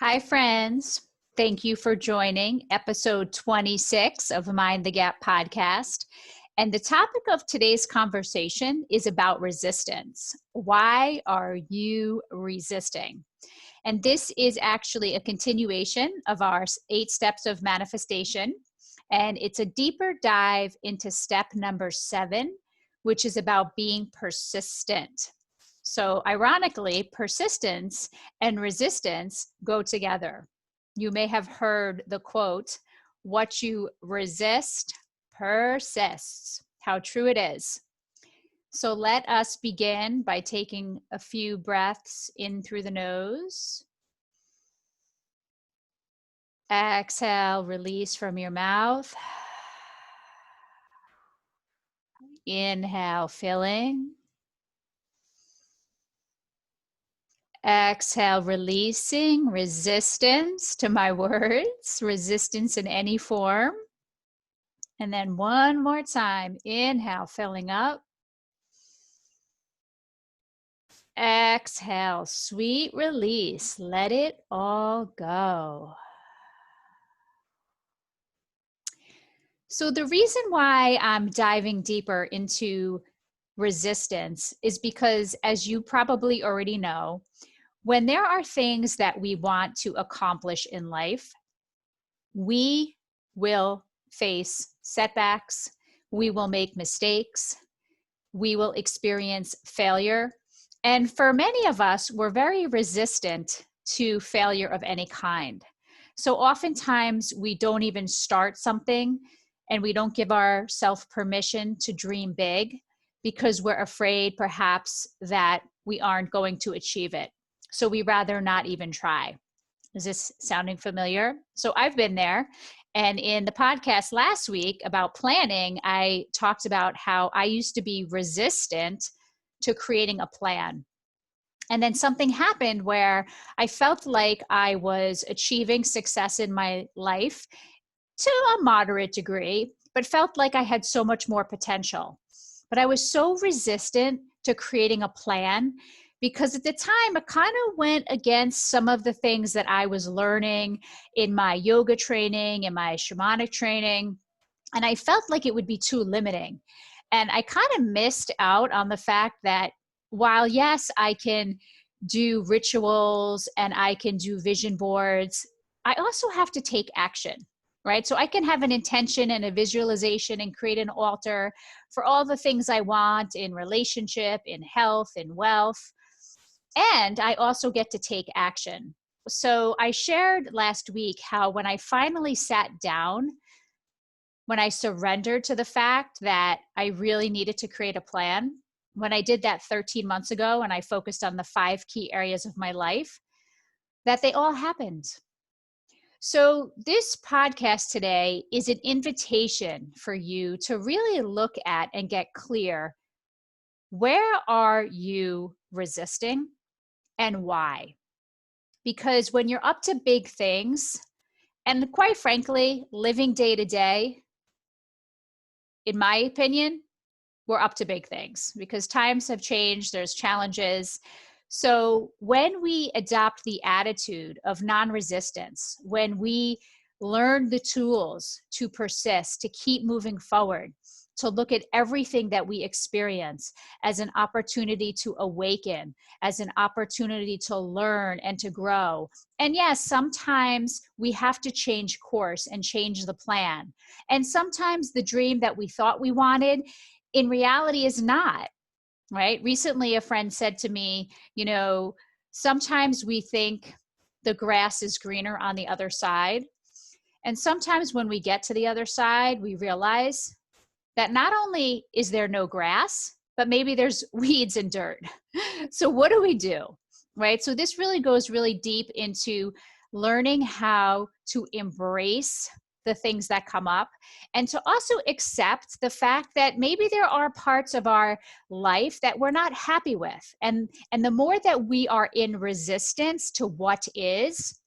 Hi, friends. Thank you for joining episode 26 of Mind the Gap podcast. And the topic of today's conversation is about resistance. Why are you resisting? And this is actually a continuation of our 8 steps of manifestation. And it's a deeper dive into step number 7, which is about being persistent. So, ironically, persistence and resistance go together. You may have heard the quote, "What you resist persists." How true it is. So, let us begin by taking a few breaths in through the nose. Exhale, release from your mouth. Inhale, filling. Exhale, releasing resistance to my words, resistance in any form. And then one more time, inhale, filling up. Exhale, sweet release. Let it all go. So the reason why I'm diving deeper into resistance is because, as you probably already know, when there are things that we want to accomplish in life, we will face setbacks, we will make mistakes, we will experience failure. And for many of us, we're very resistant to failure of any kind. So oftentimes we don't even start something and we don't give ourselves permission to dream big because we're afraid perhaps that we aren't going to achieve it. So we rather not even try. Is this sounding familiar? So I've been there. And in the podcast last week about planning, I talked about how I used to be resistant to creating a plan. And then something happened where I felt like I was achieving success in my life to a moderate degree, but felt like I had so much more potential. But I was so resistant to creating a plan because at the time it kind of went against some of the things that I was learning in my yoga training, in my shamanic training. And I felt like it would be too limiting. And I kind of missed out on the fact that while, yes, I can do rituals and I can do vision boards, I also have to take action, right? So I can have an intention and a visualization and create an altar for all the things I want in relationship, in health, in wealth. And I also get to take action. So I shared last week how when I finally sat down, when I surrendered to the fact that I really needed to create a plan, when I did that 13 months ago and I focused on the 5 key areas of my life, that they all happened. So this podcast today is an invitation for you to really look at and get clear. Where are you resisting and why? Because when you're up to big things, and quite frankly, living day to day, in my opinion, we're up to big things because times have changed, there's challenges. So when we adopt the attitude of non-resistance, when we learn the tools to persist, to keep moving forward, to look at everything that we experience as an opportunity to awaken, as an opportunity to learn and to grow. And yes, sometimes we have to change course and change the plan. And sometimes the dream that we thought we wanted in reality is not, right? Recently, a friend said to me, sometimes we think the grass is greener on the other side. And sometimes when we get to the other side, we realize that not only is there no grass, but maybe there's weeds and dirt. So what do we do, right? So this really goes really deep into learning how to embrace the things that come up and to also accept the fact that maybe there are parts of our life that we're not happy with. And the more that we are in resistance to what is,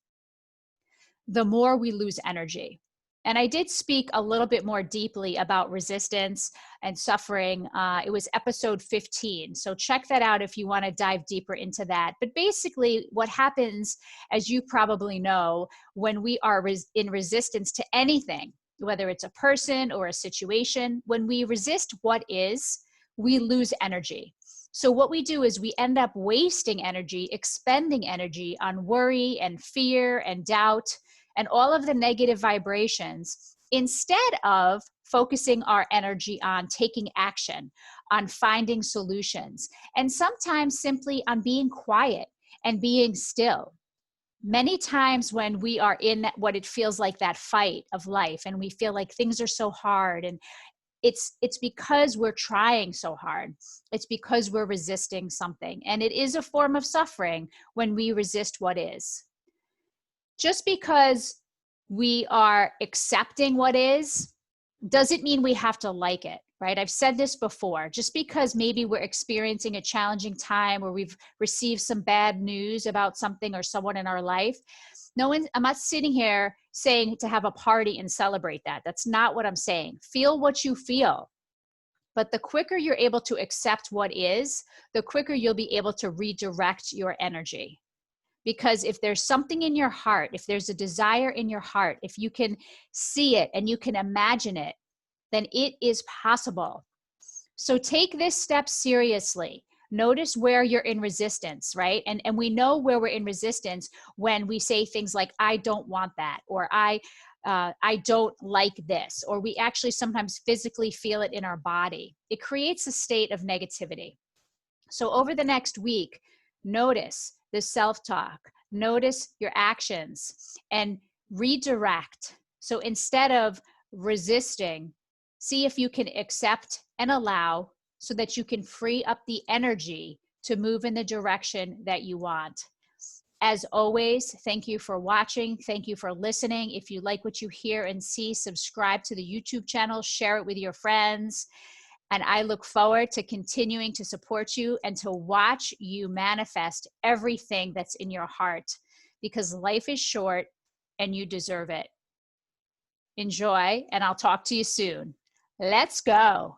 the more we lose energy. And I did speak a little bit more deeply about resistance and suffering. It was episode 15. So check that out if you want to dive deeper into that. But basically, what happens, as you probably know, when we are in resistance to anything, whether it's a person or a situation, when we resist what is, we lose energy. So what we do is we end up wasting energy, expending energy on worry and fear and doubt and all of the negative vibrations, instead of focusing our energy on taking action, on finding solutions, and sometimes simply on being quiet and being still. Many times when we are in what it feels like that fight of life and we feel like things are so hard, and it's because we're trying so hard. It's because we're resisting something. And it is a form of suffering when we resist what is. Just because we are accepting what is doesn't mean we have to like it, right? I've said this before. Just because maybe we're experiencing a challenging time or we've received some bad news about something or someone in our life, I'm not sitting here saying to have a party and celebrate that. That's not what I'm saying. Feel what you feel. But the quicker you're able to accept what is, the quicker you'll be able to redirect your energy. Because if there's something in your heart, if there's a desire in your heart, if you can see it and you can imagine it, then it is possible. So take this step seriously. Notice where you're in resistance, right? And we know where we're in resistance when we say things like, I don't want that, or I don't like this, or we actually sometimes physically feel it in our body. It creates a state of negativity. So over the next week, notice the self-talk, notice your actions, and redirect. So instead of resisting, see if you can accept and allow so that you can free up the energy to move in the direction that you want. As always, thank you for watching. Thank you for listening. If you like what you hear and see, subscribe to the YouTube channel, share it with your friends. And I look forward to continuing to support you and to watch you manifest everything that's in your heart, because life is short and you deserve it. Enjoy, and I'll talk to you soon. Let's go.